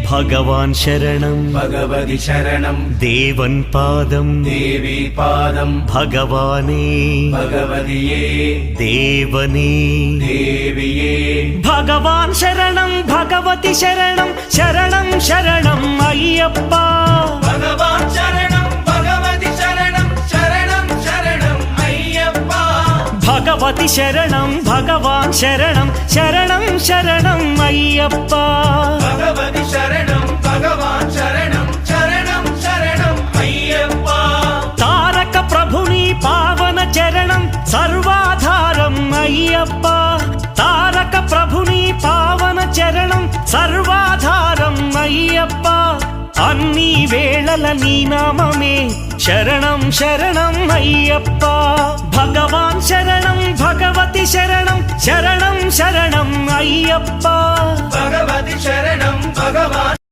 ഭഗവാൻ ശരണം ഭഗവതി ശരണം ദേവൻ പാദം ദേവി പാദം ഭഗവാനേ ഭഗവതിയേ ദേവനേ ദേവിയേ ഭഗവാൻ ശരണം ഭഗവതി ശരണം ശരണം ശരണം അയ്യപ്പ ഭഗവാൻ ശരണം ഭഗവതി ശരണം ശരണം ശരണം അയ്യപ്പ ഭഗവതി ശരണം ഭഗവാൻ ശരണം ശരണം ശരണം അയ്യപ്പ ഭഗവതി ശരണം ഭഗവാൻ ശരണം ശരണം ശരണം അയ്യപ്പ താരക ప్రభుని పావన చరణం సర్వాధారం అయ్యప్ప తారక ప్రభుని పావన చరణం సర్వాధారం అయ్యప్ప అన్ని వేళల నీ నామమే శరణం శరణం అయ్యప్ప భగవాన్ శరణం భగవతి శరణం శరణం శరణం అయ్యప్ప భగవతి శరణం భగవాన్